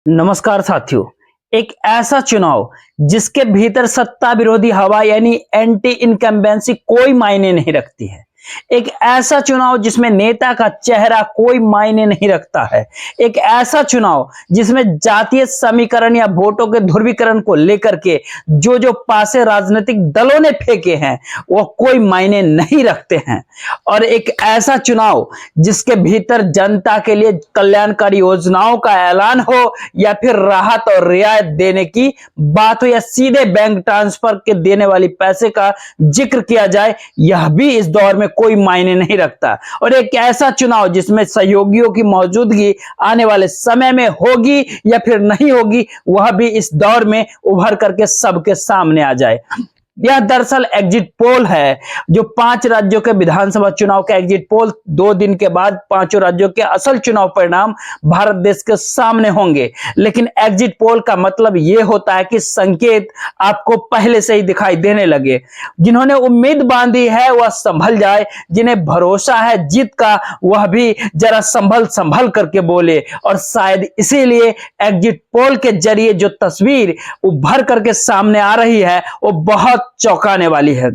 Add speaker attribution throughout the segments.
Speaker 1: नमस्कार साथियों। एक ऐसा चुनाव जिसके भीतर सत्ता विरोधी हवा यानी एंटी इनकम्बेंसी कोई मायने नहीं रखती है। एक ऐसा चुनाव जिसमें नेता का चेहरा कोई मायने नहीं रखता है। एक ऐसा चुनाव जिसमें जातीय समीकरण या वोटों के ध्रुवीकरण को लेकर के जो पासे राजनीतिक दलों ने फेंके हैं वो कोई मायने नहीं रखते हैं। और एक ऐसा चुनाव जिसके भीतर जनता के लिए कल्याणकारी योजनाओं का ऐलान हो या फिर राहत और रियायत देने की बात हो या सीधे बैंक ट्रांसफर के देने वाली पैसे का जिक्र किया जाए, यह भी इस दौर में कोई मायने नहीं रखता। और एक ऐसा चुनाव जिसमें सहयोगियों की मौजूदगी आने वाले समय में होगी या फिर नहीं होगी, वह भी इस दौर में उभर करके सबके सामने आ जाए। यह दरअसल एग्जिट पोल है जो 5 राज्यों के विधानसभा चुनाव का एग्जिट पोल। 2 दिन के बाद 5 राज्यों के असल चुनाव परिणाम भारत देश के सामने होंगे। लेकिन एग्जिट पोल का मतलब यह होता है कि संकेत आपको पहले से ही दिखाई देने लगे। जिन्होंने उम्मीद बांधी है वह संभल जाए, जिन्हें भरोसा है जीत का वह भी जरा संभल करके बोले। और शायद इसीलिए एग्जिट पोल के जरिए जो तस्वीर उभर करके सामने आ रही है वो बहुत चौंकाने वाली है।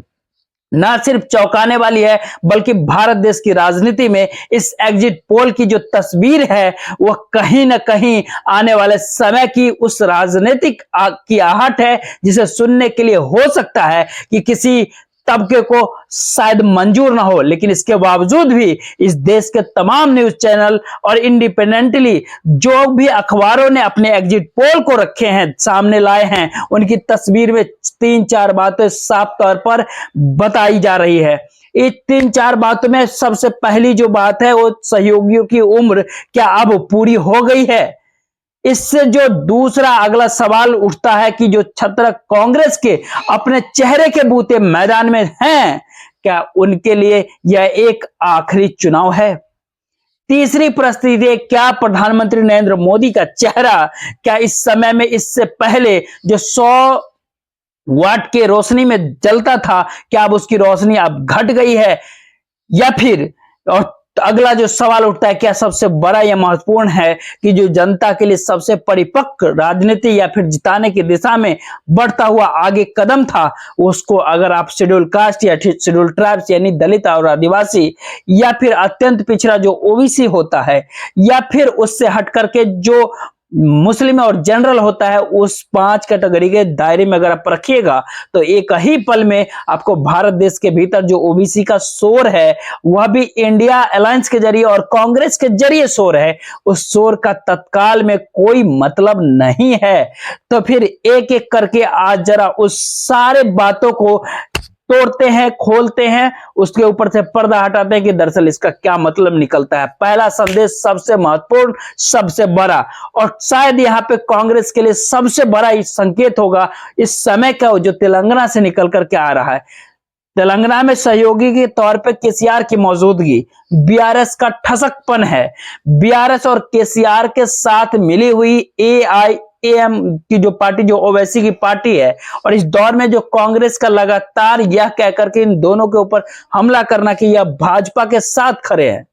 Speaker 1: ना सिर्फ चौंकाने वाली है बल्कि भारत देश की राजनीति में इस एग्जिट पोल की जो तस्वीर है वह कहीं ना कहीं आने वाले समय की उस राजनीतिक की आहट है जिसे सुनने के लिए हो सकता है कि किसी तबके को शायद मंजूर ना हो। लेकिन इसके बावजूद भी इस देश के तमाम न्यूज चैनल और इंडिपेंडेंटली जो भी अखबारों ने अपने एग्जिट पोल को रखे हैं, सामने लाए हैं, उनकी तस्वीर में 3-4 बातें साफ तौर पर बताई जा रही है। इस 3-4 बातों में सबसे पहली जो बात है वो सहयोगियों की उम्र क्या अब पूरी हो गई है। इससे जो दूसरा अगला सवाल उठता है कि जो छत्र कांग्रेस के अपने चेहरे के बूते मैदान में हैं, क्या उनके लिए यह एक आखिरी चुनाव है। तीसरी परिस्थिति है, क्या प्रधानमंत्री नरेंद्र मोदी का चेहरा क्या इस समय में इससे पहले जो 100 वाट के रोशनी में जलता था, क्या अब उसकी रोशनी अब घट गई है। या फिर और अगला जो सवाल उठता है, क्या सबसे बड़ा यह महत्वपूर्ण है कि जो जनता के लिए सबसे परिपक्व राजनीति या फिर जिताने की दिशा में बढ़ता हुआ आगे कदम था, उसको अगर आप शेड्यूल कास्ट या शेड्यूल ट्राइब्स यानी दलित और आदिवासी या फिर अत्यंत पिछड़ा जो ओबीसी होता है या फिर उससे हट करके जो मुस्लिम और जनरल होता है, उस 5 कैटेगरी के दायरे में अगर आप रखिएगा तो एक ही पल में आपको भारत देश के भीतर जो ओबीसी का शोर है वह भी इंडिया अलायंस के जरिए और कांग्रेस के जरिए शोर है, उस शोर का तत्काल में कोई मतलब नहीं है। तो फिर एक एक करके आज जरा उस सारे बातों को तोड़ते हैं, खोलते हैं, उसके ऊपर से पर्दा हटाते हैं कि दरअसल इसका क्या मतलब निकलता है। पहला संदेश सबसे महत्वपूर्ण, सबसे बड़ा और शायद यहाँ पे कांग्रेस के लिए सबसे बड़ा संकेत होगा इस समय का जो तेलंगाना से निकल करके आ रहा है। तेलंगाना में सहयोगी के तौर पे केसीआर की मौजूदगी, बीआरएस का ठसकपन है। बीआरएस और केसीआर के साथ मिली हुई एआईएम की जो पार्टी जो ओवैसी की पार्टी है, और इस दौर में जो कांग्रेस का लगातार यह कहकर के इन दोनों के ऊपर हमला करना कि यह भाजपा के साथ खड़े हैं।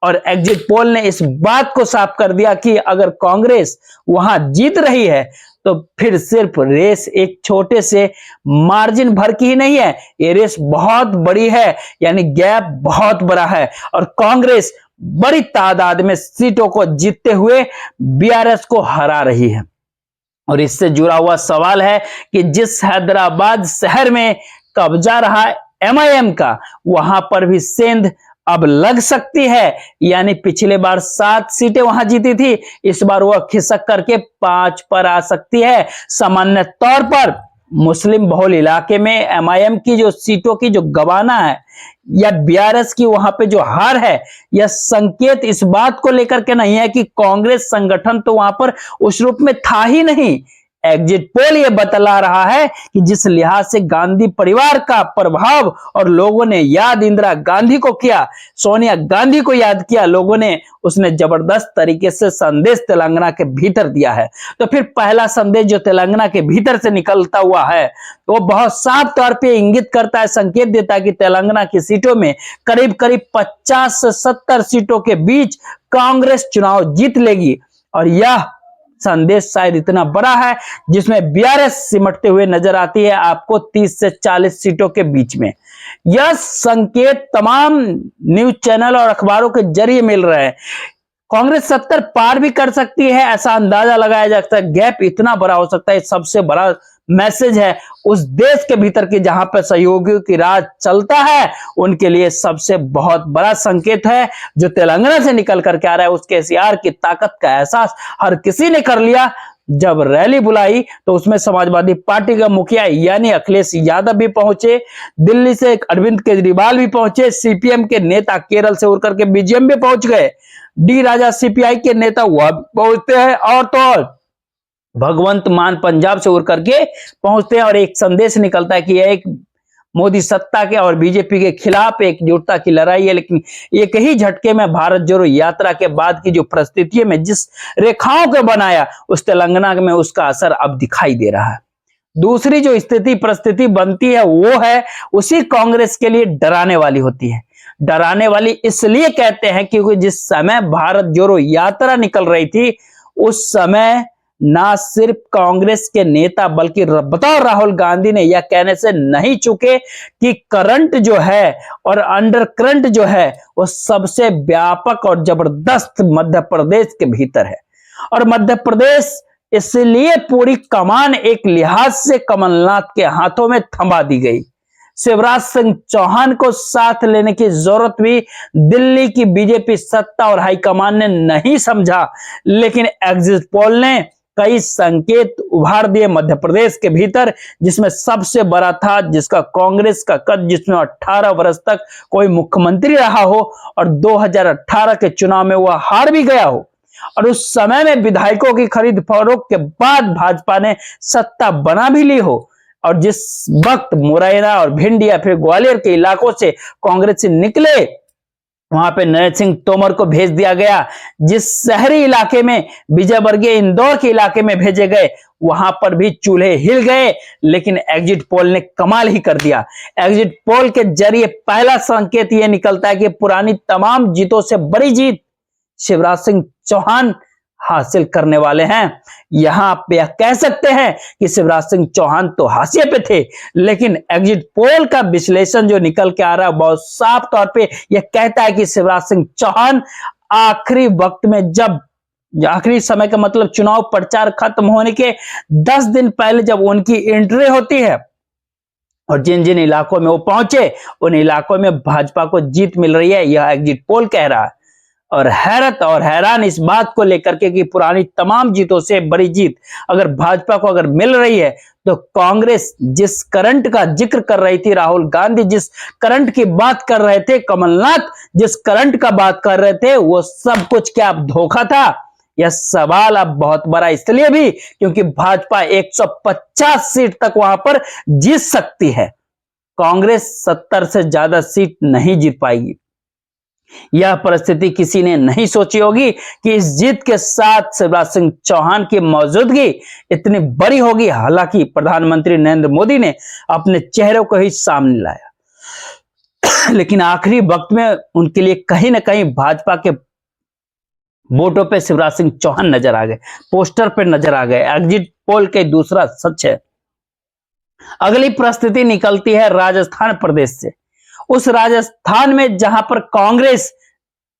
Speaker 1: और एग्जिट पोल ने इस बात को साफ कर दिया कि अगर कांग्रेस वहां जीत रही है तो फिर सिर्फ रेस एक छोटे से मार्जिन भर की ही नहीं है, ये रेस बहुत बड़ी है, यानी गैप बहुत बड़ा है और कांग्रेस बड़ी तादाद में सीटों को जीतते हुए बीआरएस को हरा रही है। और इससे जुड़ा हुआ सवाल है कि जिस हैदराबाद शहर में कब्जा रहा एमआईएम का, वहां पर भी सेंध अब लग सकती है। यानी पिछले बार 7 सीटें वहां जीती थी, इस बार वह खिसक करके 5 पर आ सकती है। सामान्य तौर पर मुस्लिम बहुल इलाके में एमआईएम की जो सीटों की जो गवाना है या बीआरएस की वहां पे जो हार है, यह संकेत इस बात को लेकर के नहीं है कि कांग्रेस संगठन तो वहां पर उस रूप में था ही नहीं। एग्जिट पोल यह बतला रहा है कि जिस लिहाज से गांधी परिवार का प्रभाव और लोगों ने याद इंदिरा गांधी को किया, सोनिया गांधी को याद किया लोगों ने, उसने जबरदस्त तरीके से संदेश तेलंगाना के भीतर दिया है। तो फिर पहला संदेश जो तेलंगाना के भीतर से निकलता हुआ है वो बहुत साफ तौर पे इंगित करता है, संकेत देता है कि तेलंगाना की सीटों में करीब करीब 50 से 70 सीटों के बीच कांग्रेस चुनाव जीत लेगी। और यह संदेश शायद इतना बड़ा है जिसमें बीआरएस सिमटते हुए नजर आती है आपको 30 से 40 सीटों के बीच में। यह संकेत तमाम न्यूज चैनल और अखबारों के जरिए मिल रहे हैं। कांग्रेस 70 पार भी कर सकती है, ऐसा अंदाजा लगाया जा सकता है। गैप इतना बड़ा हो सकता है। सबसे बड़ा मैसेज है उस देश के भीतर की जहां पर सहयोगियों की राज चलता है, उनके लिए सबसे बहुत बड़ा संकेत है जो तेलंगाना से निकल करके आ रहा है। उस केसीआर की ताकत का एहसास हर किसी ने कर लिया। जब रैली बुलाई तो उसमें समाजवादी पार्टी का मुखिया यानी अखिलेश यादव भी पहुंचे, दिल्ली से अरविंद केजरीवाल भी पहुंचे, सीपीएम के नेता केरल से उड़ करके बीजेएम भी पहुंच गए, डी राजा सीपीआई के नेता वह पहुंचते हैं, और तो भगवंत मान पंजाब से उड़ करके पहुंचते हैं। और एक संदेश निकलता है कि यह एक मोदी सत्ता के और बीजेपी के खिलाफ एकजुटता की लड़ाई है। लेकिन एक ही झटके में भारत जोड़ो यात्रा के बाद की जो परिस्थितियों में जिस रेखाओं को बनाया, उस तेलंगाना में उसका असर अब दिखाई दे रहा है। दूसरी जो स्थिति परिस्थिति बनती है वो है उसी कांग्रेस के लिए डराने वाली होती है। डराने वाली इसलिए कहते हैं क्योंकि जिस समय भारत जोड़ो यात्रा निकल रही थी, उस समय ना सिर्फ कांग्रेस के नेता बल्कि बतौर राहुल गांधी ने यह कहने से नहीं चुके कि करंट जो है और अंडर करंट जो है वो सबसे व्यापक और जबरदस्त मध्य प्रदेश के भीतर है। और मध्य प्रदेश इसलिए पूरी कमान एक लिहाज से कमलनाथ के हाथों में थमा दी गई। शिवराज सिंह चौहान को साथ लेने की जरूरत भी दिल्ली की बीजेपी सत्ता और हाईकमान ने नहीं समझा, लेकिन एग्जिट पोल ने कई संकेत उभार दिए मध्य प्रदेश के भीतर, जिसमें सबसे बड़ा था जिसका कांग्रेस का कद, जिसमें 18 वर्ष तक कोई मुख्यमंत्री रहा हो और 2018 के चुनाव में वह हार भी गया हो, और उस समय में विधायकों की खरीद फरोख्त के बाद भाजपा ने सत्ता बना भी ली हो, और जिस वक्त मुरैना और भिंड या फिर ग्वालियर के इलाकों से कांग्रेस से निकले, वहां पे नरेंद्र सिंह तोमर को भेज दिया गया। जिस शहरी इलाके में विजयवर्गीय इंदौर के इलाके में भेजे गए, वहां पर भी चूल्हे हिल गए। लेकिन एग्जिट पोल ने कमाल ही कर दिया। एग्जिट पोल के जरिए पहला संकेत यह निकलता है कि पुरानी तमाम जीतों से बड़ी जीत शिवराज सिंह चौहान हासिल करने वाले हैं। यहां आप यह कह सकते हैं कि शिवराज सिंह चौहान तो हाशिए पे थे, लेकिन एग्जिट पोल का विश्लेषण जो निकल के आ रहा है बहुत साफ तौर पे यह कहता है कि शिवराज सिंह चौहान आखिरी वक्त में, जब आखिरी समय का मतलब चुनाव प्रचार खत्म होने के 10 दिन पहले जब उनकी एंट्री होती है और जिन जिन इलाकों में वो पहुंचे, उन इलाकों में भाजपा को जीत मिल रही है, यह एग्जिट पोल कह रहा है। और हैरत और हैरान इस बात को लेकर के कि पुरानी तमाम जीतों से बड़ी जीत अगर भाजपा को अगर मिल रही है, तो कांग्रेस जिस करंट का जिक्र कर रही थी, राहुल गांधी जिस करंट की बात कर रहे थे, कमलनाथ जिस करंट का बात कर रहे थे, वो सब कुछ क्या अब धोखा था? यह सवाल अब बहुत बड़ा इसलिए भी क्योंकि भाजपा 150 सीट तक वहां पर जीत सकती है। कांग्रेस 70 से ज्यादा सीट नहीं जीत पाएगी। यह परिस्थिति किसी ने नहीं सोची होगी कि इस जीत के साथ शिवराज सिंह चौहान की मौजूदगी इतनी बड़ी होगी। हालांकि प्रधानमंत्री नरेंद्र मोदी ने अपने चेहरे को ही सामने लाया, लेकिन आखिरी वक्त में उनके लिए कहीं ना कहीं भाजपा के वोटों पे शिवराज सिंह चौहान नजर आ गए, पोस्टर पे नजर आ गए। एग्जिट पोल के दूसरा सच है। अगली परिस्थिति निकलती है राजस्थान प्रदेश से। उस राजस्थान में जहां पर कांग्रेस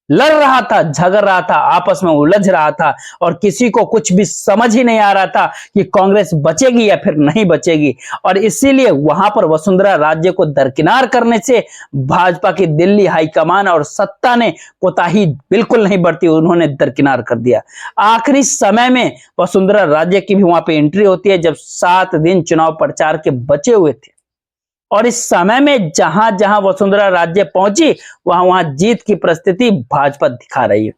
Speaker 1: लड़ रहा था, झगड़ रहा था, आपस में उलझ रहा था और किसी को कुछ भी समझ ही नहीं आ रहा था कि कांग्रेस बचेगी या फिर नहीं बचेगी। और इसीलिए वहां पर वसुंधरा राजे को दरकिनार करने से भाजपा की दिल्ली हाईकमान और सत्ता ने कोताही बिल्कुल नहीं बरती, उन्होंने दरकिनार कर दिया। आखिरी समय में वसुंधरा राजे की भी वहां पे एंट्री होती है जब 7 दिन चुनाव प्रचार के बचे हुए थे, और इस समय में जहां जहां वसुंधरा राजे पहुंची वहां वहां जीत की परिस्थिति भाजपा दिखा रही है।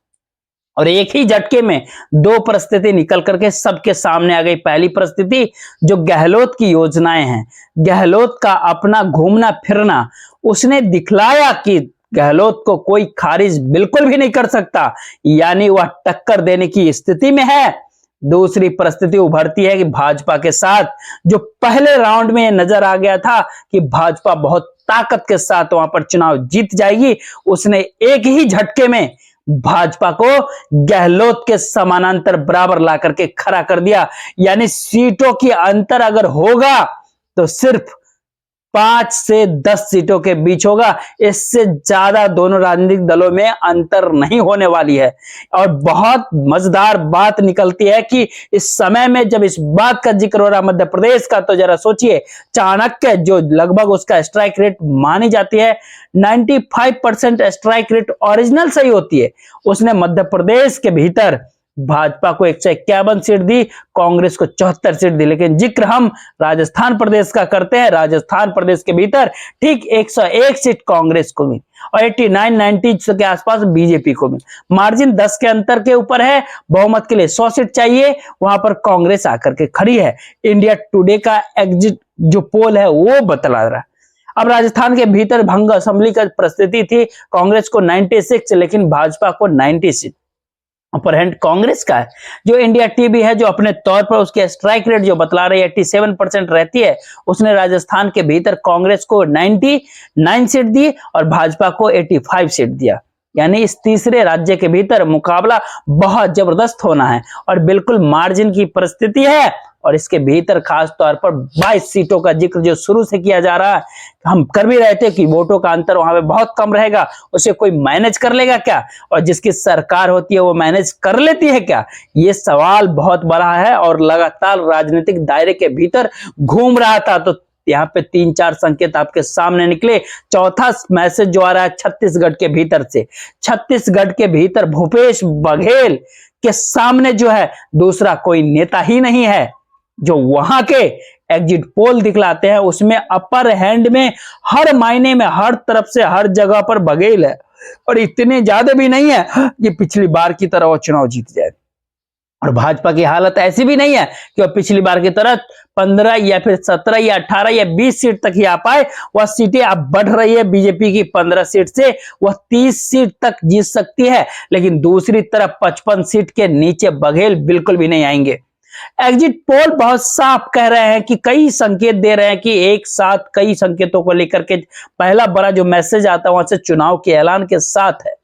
Speaker 1: और एक ही झटके में 2 परिस्थिति निकल करके सबके सामने आ गई। पहली परिस्थिति जो गहलोत की योजनाएं हैं, गहलोत का अपना घूमना फिरना, उसने दिखलाया कि गहलोत को कोई खारिज बिल्कुल भी नहीं कर सकता, यानी वह टक्कर देने की स्थिति में है। दूसरी परिस्थिति उभरती है कि भाजपा के साथ जो पहले राउंड में नजर आ गया था कि भाजपा बहुत ताकत के साथ वहां पर चुनाव जीत जाएगी, उसने एक ही झटके में भाजपा को गहलोत के समानांतर बराबर ला करके खड़ा कर दिया। यानी सीटों की अंतर अगर होगा तो सिर्फ 5 से 10 सीटों के बीच होगा, इससे ज्यादा दोनों राजनीतिक दलों में अंतर नहीं होने वाली है। और बहुत मजेदार बात निकलती है कि इस समय में जब इस बात का जिक्र हो रहा मध्य प्रदेश का, तो जरा सोचिए, चाणक्य जो लगभग उसका स्ट्राइक रेट मानी जाती है 95% स्ट्राइक रेट ओरिजिनल सही होती है, उसने मध्य प्रदेश के भीतर भाजपा को 151 सीट दी, कांग्रेस को 74 सीट दी। लेकिन जिक्र हम राजस्थान प्रदेश का करते हैं, राजस्थान प्रदेश के भीतर ठीक 101 सीट कांग्रेस को मिली और 89-90 के आसपास बीजेपी को मिली। मार्जिन 10 के अंतर के ऊपर है। बहुमत के लिए 100 सीट चाहिए, वहां पर कांग्रेस आकर के खड़ी है। इंडिया टुडे का एग्जिट जो पोल है वो बतला रहा है। अब राजस्थान के भीतर भंग असेंबली का परिस्थिति थी, कांग्रेस को 96 लेकिन भाजपा को 90 सीट। अपर हैंड कांग्रेस का है। जो इंडिया टीवी है, जो अपने तौर पर उसके स्ट्राइक रेट जो बतला रही है 87% रहती है, उसने राजस्थान के भीतर कांग्रेस को 99 सीट दी और भाजपा को 85 सीट दिया। यानी इस तीसरे राज्य के भीतर मुकाबला बहुत जबरदस्त होना है और बिल्कुल मार्जिन की परिस्थिति है। और इसके भीतर खास तौर पर 22 सीटों का जिक्र जो शुरू से किया जा रहा है, हम कर भी रहे थे कि वोटों का अंतर वहां पे बहुत कम रहेगा, उसे कोई मैनेज कर लेगा क्या, और जिसकी सरकार होती है वो मैनेज कर लेती है क्या, ये सवाल बहुत बड़ा है और लगातार राजनीतिक दायरे के भीतर घूम रहा था। तो यहाँ पे 3-4 संकेत आपके सामने निकले। चौथा मैसेज जो आ रहा है छत्तीसगढ़ के भीतर से, छत्तीसगढ़ के भीतर भूपेश बघेल के सामने जो है दूसरा कोई नेता ही नहीं है। जो वहां के एग्जिट पोल दिखलाते हैं उसमें अपर हैंड में हर मायने में हर तरफ से हर जगह पर बघेल है और इतने ज्यादा भी नहीं है कि पिछली बार की तरह वो चुनाव जीत जाए। और भाजपा की हालत ऐसी भी नहीं है कि वह पिछली बार की तरह 15 या फिर 17 या 18 या 20 सीट तक ही आ पाए। वह सीटें अब बढ़ रही है, बीजेपी की 15 सीट से वह 30 सीट तक जीत सकती है, लेकिन दूसरी तरफ 55 सीट के नीचे बघेल बिल्कुल भी नहीं आएंगे। एग्जिट पोल बहुत साफ कह रहे हैं कि कई संकेत दे रहे हैं कि एक साथ कई संकेतों को लेकर के पहला बड़ा जो मैसेज आता है वहां से चुनाव के ऐलान के साथ है।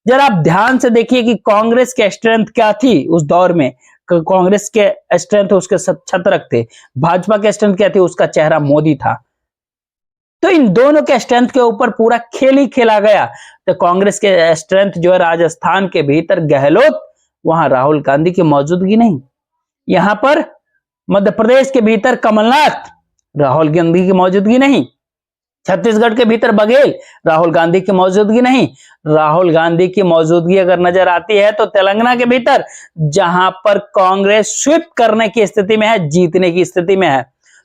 Speaker 1: जरा आप ध्यान से देखिए कि कांग्रेस के स्ट्रेंथ क्या थी उस दौर में। कांग्रेस के स्ट्रेंथ उसके छत्रक थे, भाजपा के स्ट्रेंथ क्या थी, उसका चेहरा मोदी था। तो इन दोनों के स्ट्रेंथ के ऊपर पूरा खेल ही खेला गया। तो कांग्रेस के स्ट्रेंथ जो है राजस्थान के भीतर गहलोत, वहां राहुल गांधी की मौजूदगी नहीं। यहां पर मध्य प्रदेश के भीतर कमलनाथ, राहुल गांधी की मौजूदगी नहीं। छत्तीसगढ़ के भीतर बघेल, राहुल गांधी की मौजूदगी नहीं। राहुल गांधी की मौजूदगी अगर नजर आती है तो तेलंगाना के भीतर, जहां पर कांग्रेस स्वीप करने की स्थिति में है, जीतने की स्थिति में है।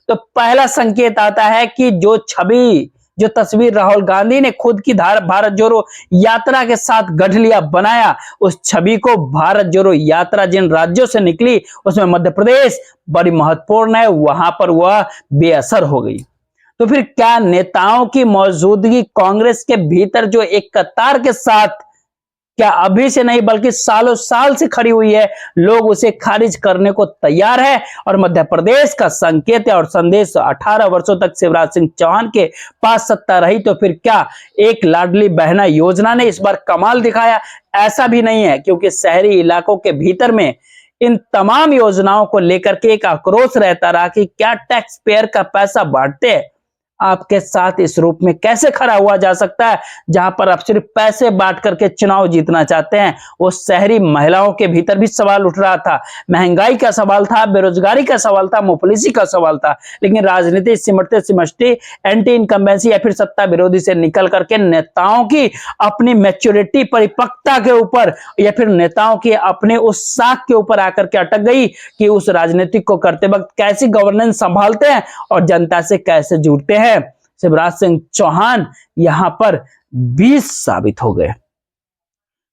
Speaker 1: तो पहला संकेत आता है कि जो छवि, जो तस्वीर राहुल गांधी ने खुद की भारत जोड़ो यात्रा के साथ गढ़ लिया, बनाया, उस छवि को भारत जोड़ो यात्रा जिन राज्यों से निकली उसमें मध्य प्रदेश बड़ी महत्वपूर्ण है, वहां पर वह बेअसर हो गई। तो फिर क्या नेताओं की मौजूदगी कांग्रेस के भीतर जो एक कतार के साथ, क्या अभी से नहीं बल्कि सालों साल से खड़ी हुई है, लोग उसे खारिज करने को तैयार है। और मध्य प्रदेश का संकेत है और संदेश 18 वर्षों तक शिवराज सिंह चौहान के पास सत्ता रही, तो फिर क्या एक लाडली बहना योजना ने इस बार कमाल दिखाया? ऐसा भी नहीं है, क्योंकि शहरी इलाकों के भीतर में इन तमाम योजनाओं को लेकर के एक आक्रोश रहता रहा कि क्या टैक्स पेयर का पैसा बांटते हैं, आपके साथ इस रूप में कैसे खड़ा हुआ जा सकता है, जहां पर आप सिर्फ पैसे बांट करके चुनाव जीतना चाहते हैं। वो शहरी महिलाओं के भीतर भी सवाल उठ रहा था, महंगाई का सवाल था, बेरोजगारी का सवाल था, मुफलिसी का सवाल था। लेकिन राजनीति सिमटते सिमटते एंटी इनकम्बेंसी या फिर सत्ता विरोधी से निकल करके नेताओं की अपनी मैच्योरिटी, परिपक्वता के ऊपर या फिर नेताओं की अपने उस साख के ऊपर आकर के अटक गई कि उस राजनीतिक को करते वक्त कैसी गवर्नेंस संभालते हैं और जनता से कैसे जुड़ते हैं। शिवराज सिंह चौहान यहां पर 20 साबित हो गए,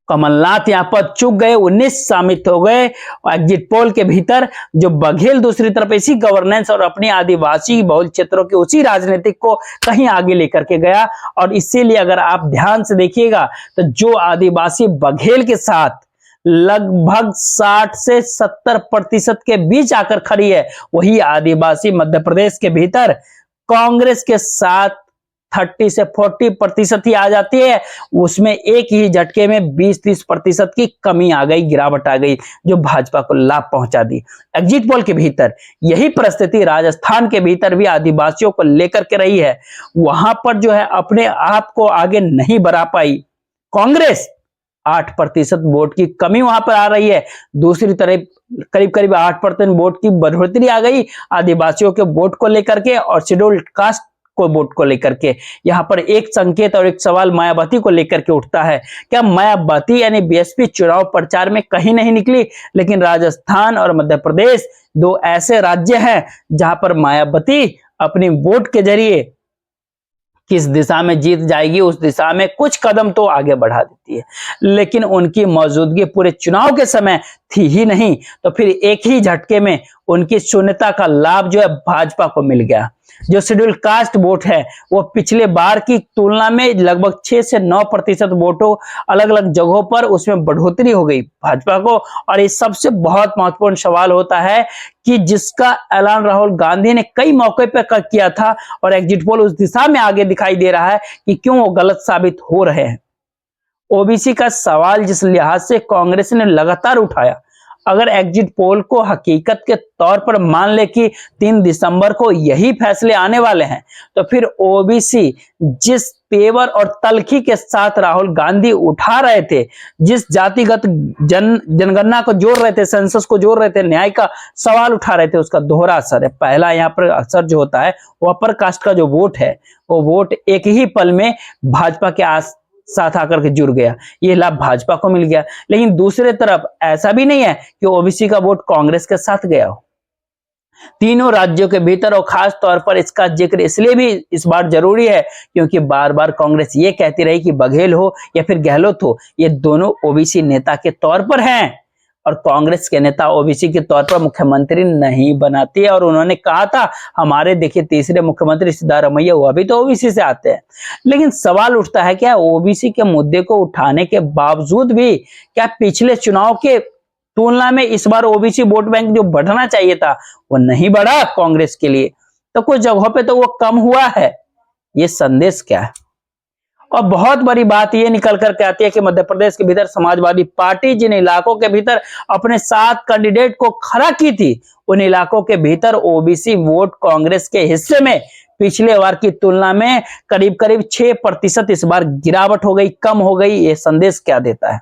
Speaker 1: कमलनाथ यहां पर चूक गए, 19 साबित हो गए। एग्जिट पोल के भीतर जो बघेल दूसरी तरफ इसी गवर्नेंस और अपनी आदिवासी बहुल क्षेत्रों की उसी राजनीतिक को कहीं आगे लेकर के गया। और इसीलिए अगर आप ध्यान से देखिएगा तो जो आदिवासी बघेल के साथ लगभग 60 से 70% के बीच आकर खड़ी है, वही आदिवासी मध्य प्रदेश के भीतर कांग्रेस के साथ 30 से 40% ही आ जाती है, उसमें एक ही झटके में 20-30% की कमी आ गई, गिरावट आ गई, जो भाजपा को लाभ पहुंचा दी। एग्जिट पोल के भीतर यही परिस्थिति राजस्थान के भीतर भी आदिवासियों को लेकर के रही है। वहां पर जो है अपने आप को आगे नहीं बढ़ा पाई कांग्रेस, 8% वोट की कमी वहां पर आ रही है। दूसरी तरफ करीब करीब 8% वोट की बढ़ोतरी आ गई आदिवासियों के वोट को लेकर के और शेड्यूल्ड कास्ट को वोट को लेकर के। यहां पर एक संकेत और एक सवाल मायावती को लेकर के उठता है, क्या मायावती यानी बीएसपी चुनाव प्रचार में कहीं नहीं निकली? लेकिन राजस्थान और मध्य प्रदेश दो ऐसे राज्य हैं जहां पर मायावती अपनी वोट के जरिए किस दिशा में जीत जाएगी उस दिशा में कुछ कदम तो आगे बढ़ा देती है, लेकिन उनकी मौजूदगी पूरे चुनाव के समय थी ही नहीं, तो फिर एक ही झटके में उनकी शून्यता का लाभ जो है भाजपा को मिल गया। जो शेड्यूल कास्ट वोट है वो पिछले बार की तुलना में लगभग 6 से 9% वोटों अलग अलग जगहों पर उसमें बढ़ोतरी हो गई भाजपा को। और ये सबसे बहुत महत्वपूर्ण सवाल होता है कि जिसका ऐलान राहुल गांधी ने कई मौके पर किया था और एग्जिट पोल उस दिशा में आगे दिखाई दे रहा है कि क्यों वो गलत साबित हो रहे हैं। ओबीसी का सवाल जिस लिहाज से कांग्रेस ने लगातार उठाया, अगर एग्जिट पोल को हकीकत के तौर पर मान ले कि 3 दिसंबर को यही फैसले आने वाले हैं, तो फिर ओबीसी जिस तेवर और तलखी के साथ राहुल गांधी उठा रहे थे, जिस जातिगत जनगणना को जोड़ रहे थे, सेंसस को जोड़ रहे थे, न्याय का सवाल उठा रहे थे, उसका दोहरा असर है। पहला यहाँ पर असर जो होता है वो अपर कास्ट का जो वोट है, वो वोट एक ही पल में भाजपा के साथ आकर के जुड़ गया, ये लाभ भाजपा को मिल गया। लेकिन दूसरे तरफ ऐसा भी नहीं है कि ओबीसी का वोट कांग्रेस के साथ गया हो। तीनों राज्यों के भीतर और खास तौर पर इसका जिक्र इसलिए भी इस बार जरूरी है क्योंकि बार बार कांग्रेस ये कहती रही कि बघेल हो या फिर गहलोत हो, ये दोनों ओबीसी नेता के तौर पर हैं और कांग्रेस के नेता ओबीसी के तौर पर मुख्यमंत्री नहीं बनाती है। और उन्होंने कहा था हमारे देखिए तीसरे मुख्यमंत्री सिद्धारमैया वो अभी तो ओबीसी से आते हैं। लेकिन सवाल उठता है क्या ओबीसी के मुद्दे को उठाने के बावजूद भी क्या पिछले चुनाव के तुलना में इस बार ओबीसी वोट बैंक जो बढ़ना चाहिए था वो नहीं बढ़ा कांग्रेस के लिए, तो कुछ जगहों पे तो वो कम हुआ है। ये संदेश क्या है? और बहुत बड़ी बात ये निकल करके आती है कि मध्य प्रदेश के भीतर समाजवादी पार्टी जिन इलाकों के भीतर अपने 7 कैंडिडेट को खड़ा की थी, उन इलाकों के भीतर ओबीसी वोट कांग्रेस के हिस्से में पिछले बार की तुलना में करीब करीब 6% इस बार गिरावट हो गई, कम हो गई। ये संदेश क्या देता है?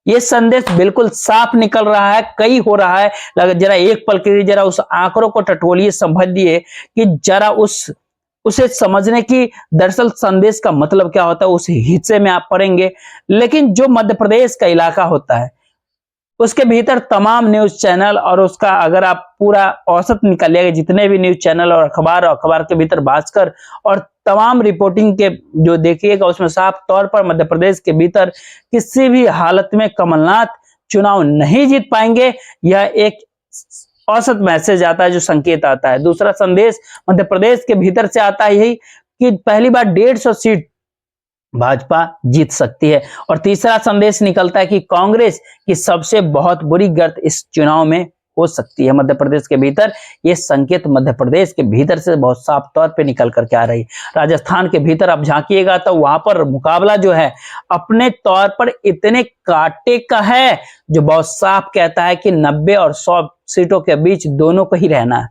Speaker 1: ये संदेश बिल्कुल साफ निकल रहा है, कई हो रहा है। जरा एक पल के लिए जरा उस आंकड़ों को टटोलिए, समझिए कि जरा उसे समझने की दरअसल संदेश का मतलब क्या होता है, उस हिस्से में आप पढ़ेंगे। लेकिन जो मध्य प्रदेश का इलाका होता है उसके भीतर तमाम न्यूज चैनल और उसका अगर आप पूरा औसत निकालिएगा, जितने भी न्यूज चैनल और अखबार के भीतर भास्कर और तमाम रिपोर्टिंग के जो देखिएगा, उसमें साफ तौर पर मध्य प्रदेश के भीतर किसी भी हालत में कमलनाथ चुनाव नहीं जीत पाएंगे। यह एक औसत मैसेज आता है, जो संकेत आता है। दूसरा संदेश मध्य प्रदेश के भीतर से आता है यही कि पहली बार 150 सीट भाजपा जीत सकती है। और तीसरा संदेश निकलता है कि कांग्रेस की सबसे बहुत बुरी गिरफ्त इस चुनाव में हो सकती है मध्य प्रदेश के भीतर। ये संकेत मध्य प्रदेश के भीतर से बहुत साफ तौर पे निकल करके आ रही। राजस्थान के भीतर आप झांकिएगा तो वहां पर मुकाबला जो है अपने तौर पर इतने कांटे का है, जो बहुत साफ कहता है कि 90 और 100 सीटों के बीच दोनों को ही रहना है।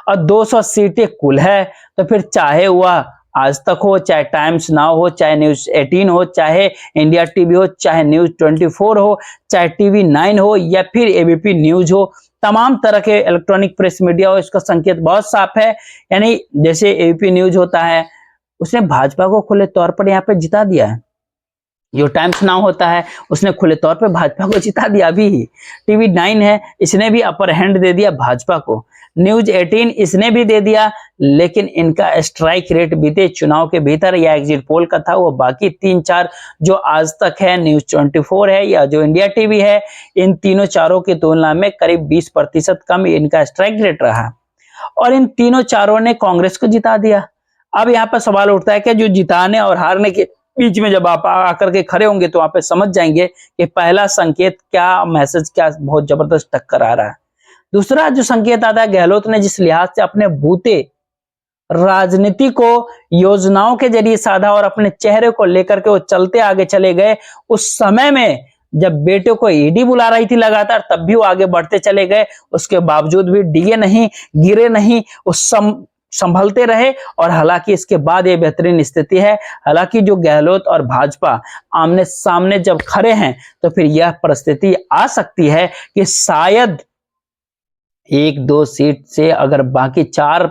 Speaker 1: और 200 सीटें कुल है, तो फिर चाहे वह आज तक हो, चाहे टाइम्स नाउ हो, चाहे न्यूज 18 हो, चाहे इंडिया टीवी हो, चाहे न्यूज 24 हो, चाहे टीवी 9 हो या फिर एबीपी न्यूज हो, तमाम तरह के इलेक्ट्रॉनिक प्रेस मीडिया हो, इसका संकेत बहुत साफ है। यानी जैसे एबीपी न्यूज होता है, उसने भाजपा को खुले तौर पर यहाँ पे जिता दिया है। जो टाइम्स नाउ होता है उसने खुले तौर पे भाजपा को जिता दिया। अभी ही टीवी 9 है, इसने भी अपर हैंड दे दिया भाजपा को। न्यूज 18 इसने भी दे दिया, लेकिन इनका स्ट्राइक रेट बीते चुनाव के भीतर या एग्जिट पोल का था, वो बाकी 3-4 जो आज तक है, न्यूज 24 है या जो इंडिया टीवी है, इन तीनों चारों की तुलना में करीब 20% कम इनका स्ट्राइक रेट रहा। और इन तीनों चारों ने कांग्रेस को जिता दिया। अब यहाँ पर सवाल उठता है कि जो जिताने और हारने के बीच में जब आप आकर के खड़े होंगे तो वहां पे समझ जाएंगे कि पहला संकेत क्या, मैसेज क्या बहुत जबरदस्त टक्कर आ रहा है। दूसरा जो संकेत आता है, गहलोत ने जिस लिहाज से अपने बूते राजनीति को योजनाओं के जरिए साधा और अपने चेहरे को लेकर के वो चलते आगे चले गए। उस समय में जब बेटे को ईडी बुला रही थी लगातार, तब भी वो आगे बढ़ते चले गए। उसके बावजूद भी डिगे नहीं, गिरे नहीं, वो संभलते रहे। और हालांकि इसके बाद ये बेहतरीन स्थिति है। हालांकि जो गहलोत और भाजपा आमने सामने जब खड़े हैं, तो फिर यह परिस्थिति आ सकती है कि शायद 1-2 सीट से अगर बाकी 4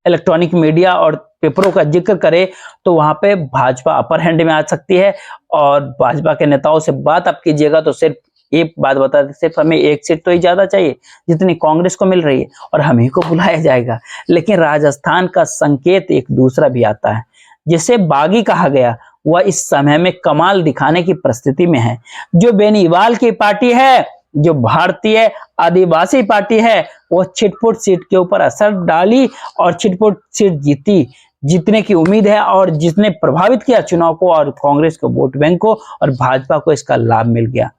Speaker 1: इलेक्ट्रॉनिक मीडिया और पेपरों का जिक्र करे, तो वहां पे भाजपा अपर हैंड में आ सकती है। और भाजपा के नेताओं से बात आप कीजिएगा तो सिर्फ एक बात बताते, सिर्फ हमें 1 सीट तो ही ज्यादा चाहिए जितनी कांग्रेस को मिल रही है, और हम ही को बुलाया जाएगा। लेकिन राजस्थान का संकेत एक दूसरा भी आता है, जिसे बागी कहा गया। वह इस समय में कमाल दिखाने की परिस्थिति में है। जो बेनीवाल की पार्टी है, जो भारतीय आदिवासी पार्टी है, वो छिटपुट सीट के ऊपर असर डाली और छिटपुट सीट जीतने की उम्मीद है, और जिसने प्रभावित किया चुनाव को और कांग्रेस को, वोट बैंक को, और भाजपा को इसका लाभ मिल गया।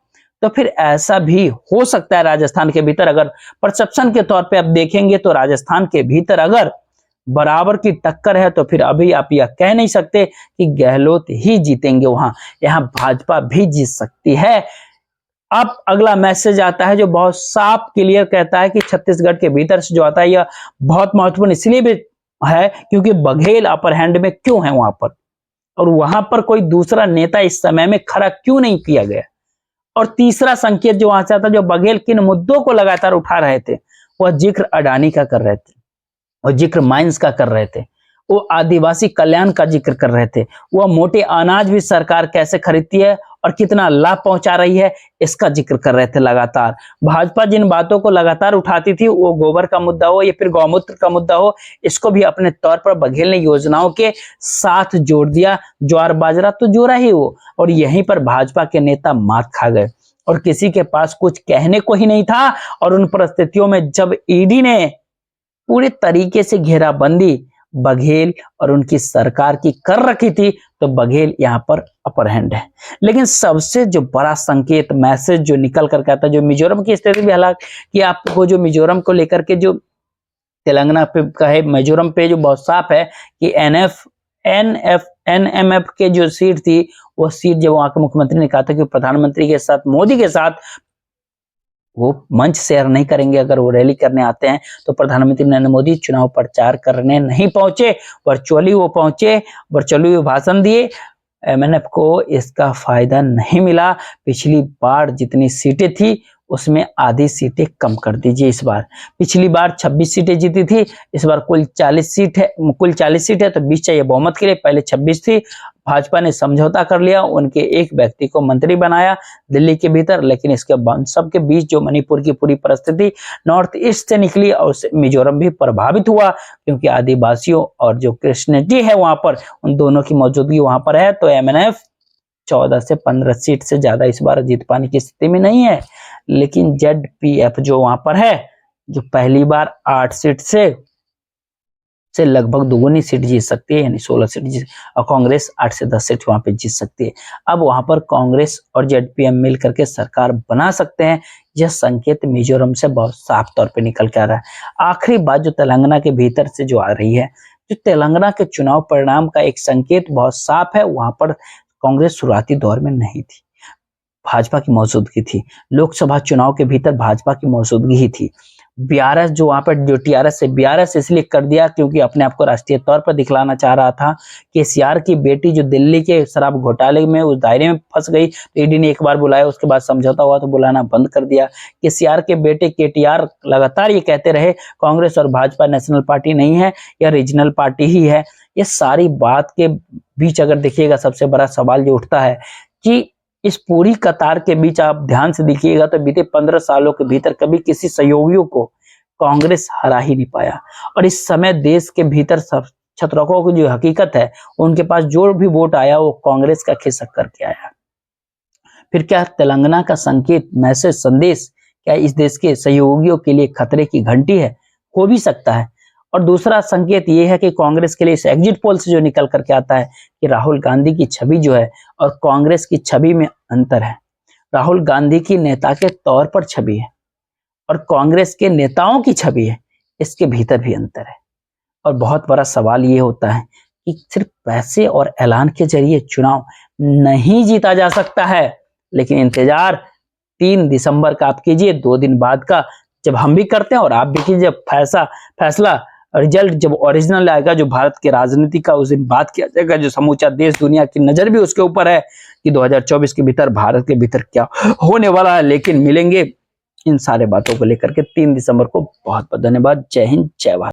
Speaker 1: तो फिर ऐसा भी हो सकता है राजस्थान के भीतर, अगर परसेप्शन के तौर पे आप देखेंगे तो राजस्थान के भीतर अगर बराबर की टक्कर है, तो फिर अभी आप यह कह नहीं सकते कि गहलोत ही जीतेंगे वहां, यहां भाजपा भी जीत सकती है। अब अगला मैसेज आता है जो बहुत साफ क्लियर कहता है कि छत्तीसगढ़ के भीतर से जो आता है यह बहुत महत्वपूर्ण इसलिए भी है क्योंकि बघेल अपर हैंड में क्यों है वहां पर, और वहां पर कोई दूसरा नेता इस समय में खड़ा क्यों नहीं किया गया। और तीसरा संकेत जो वहां से आता है, जो बघेल किन मुद्दों को लगातार उठा रहे थे, वह जिक्र अडानी का कर रहे थे, और जिक्र माइंस का कर रहे थे, वो आदिवासी कल्याण का जिक्र कर रहे थे, वह मोटे अनाज भी सरकार कैसे खरीदती है और कितना लाभ पहुंचा रही है, इसका जिक्र कर रहे थे लगातार। भाजपा जिन बातों को लगातार उठाती थी, वो गोबर का मुद्दा हो या फिर गौमूत्र का मुद्दा हो, इसको भी अपने तौर पर बघेल ने योजनाओं के साथ जोड़ दिया। ज्वार बाजरा तो जोड़ा ही वो, और यहीं पर भाजपा के नेता मात खा गए और किसी के पास कुछ कहने को ही नहीं था। और उन परिस्थितियों में जब ईडी ने पूरे तरीके से घेराबंदी बघेल और उनकी सरकार की कर रखी थी, तो बघेल यहां पर अपर हैंड है। लेकिन सबसे जो बड़ा संकेत मैसेज जो निकल करके आता है, जो मिजोरम की स्थिति भी, हालांकि आपको जो मिजोरम को लेकर के जो तेलंगाना पे का है, मिजोरम पे जो बहुत साफ है कि एनएमएफ के जो सीट थी, वो सीट जब वहां के मुख्यमंत्री ने कहा था कि प्रधानमंत्री के साथ, मोदी के साथ वो मंच शेयर नहीं करेंगे, अगर वो रैली करने आते हैं तो प्रधानमंत्री नरेंद्र मोदी चुनाव प्रचार करने नहीं पहुंचे, वर्चुअली वो पहुंचे, वर्चुअली वो भाषण दिए। एमएनएफ को इसका फायदा नहीं मिला। पिछली बार जितनी सीटें थी उसमें आधी सीटें कम कर दीजिए इस बार। पिछली बार 26 सीटें जीती थी, इस बार कुल 40 सीट है, तो 20 चाहिए बहुमत के लिए, पहले 26 थी। भाजपा ने समझौता कर लिया, उनके एक व्यक्ति को मंत्री बनाया दिल्ली के भीतर, लेकिन इसके बाद सबके बीच जो मणिपुर की पूरी परिस्थिति नॉर्थ ईस्ट से निकली और मिजोरम भी प्रभावित हुआ, क्योंकि आदिवासियों और जो क्रिश्चियनिटी है वहां पर, उन दोनों की मौजूदगी वहां पर है। तो एमएनएफ 14 से 15 सीट से ज्यादा इस बार जीत पाने की स्थिति में नहीं है। लेकिन जेडपीएफ जो वहां पर है, जो पहली बार 8 सीट से लगभग दोगुनी सीट जीत सकती है, यानी 16 सीट जीत, और कांग्रेस 8 से 10 सीट वहां पे जीत सकती है। अब वहां पर कांग्रेस और जेडपीएम मिल करके सरकार बना सकते हैं, यह संकेत मिजोरम से बहुत साफ तौर पे निकल के आ रहा है। आखिरी बात जो तेलंगाना के भीतर से जो आ रही है, जो तेलंगाना के चुनाव परिणाम का एक संकेत बहुत साफ है, वहां पर कांग्रेस शुरुआती दौर में नहीं थी, भाजपा की मौजूदगी थी। लोकसभा चुनाव के भीतर भाजपा की मौजूदगी ही थी। बीआरएस जो वहां पर, जो टीआरएस से बीआरएस इसलिए कर दिया क्योंकि अपने आप को राष्ट्रीय तौर पर दिखलाना चाह रहा था। केसीआर की बेटी जो दिल्ली के शराब घोटाले में उस दायरे में फंस गई, तो ईडी ने एक बार बुलाया, उसके बाद समझौता हुआ तो बुलाना बंद कर दिया। केसीआर के बेटे केटीआर लगातार ये कहते रहे कांग्रेस और भाजपा नेशनल पार्टी नहीं है, यह रीजनल पार्टी ही है। ये सारी बात के बीच अगर देखिएगा, सबसे बड़ा सवाल जो उठता है कि इस पूरी कतार के बीच आप ध्यान से देखिएगा तो बीते 15 सालों के भीतर कभी किसी सहयोगियों को कांग्रेस हरा ही नहीं पाया। और इस समय देश के भीतर सब छत्रकों की जो हकीकत है, उनके पास जो भी वोट आया वो कांग्रेस का खिसक करके आया। फिर क्या तेलंगाना का संकेत, मैसेज, संदेश क्या इस देश के सहयोगियों के लिए खतरे की घंटी है? हो भी सकता है। और दूसरा संकेत ये है कि कांग्रेस के लिए इस एग्जिट पोल से जो निकल करके आता है कि राहुल गांधी की छवि जो है और कांग्रेस की छवि में अंतर है। राहुल गांधी की नेता के तौर पर छवि है और कांग्रेस के नेताओं की छवि है, इसके भीतर भी अंतर है। और बहुत बड़ा सवाल ये होता है कि सिर्फ पैसे और ऐलान के जरिए चुनाव नहीं जीता जा सकता है, लेकिन इंतजार 3 दिसंबर का आप कीजिए, 2 दिन बाद का, जब हम भी करते हैं और आप भी कीजिए। फैसला रिजल्ट जब ओरिजिनल आएगा, जो भारत के राजनीति का, उस दिन बात किया जाएगा, जो समूचा देश दुनिया की नजर भी उसके ऊपर है कि 2024 के भीतर भारत के भीतर क्या होने वाला है। लेकिन मिलेंगे इन सारे बातों को लेकर के 3 दिसंबर को। बहुत बहुत धन्यवाद। जय हिंद, जय भारत।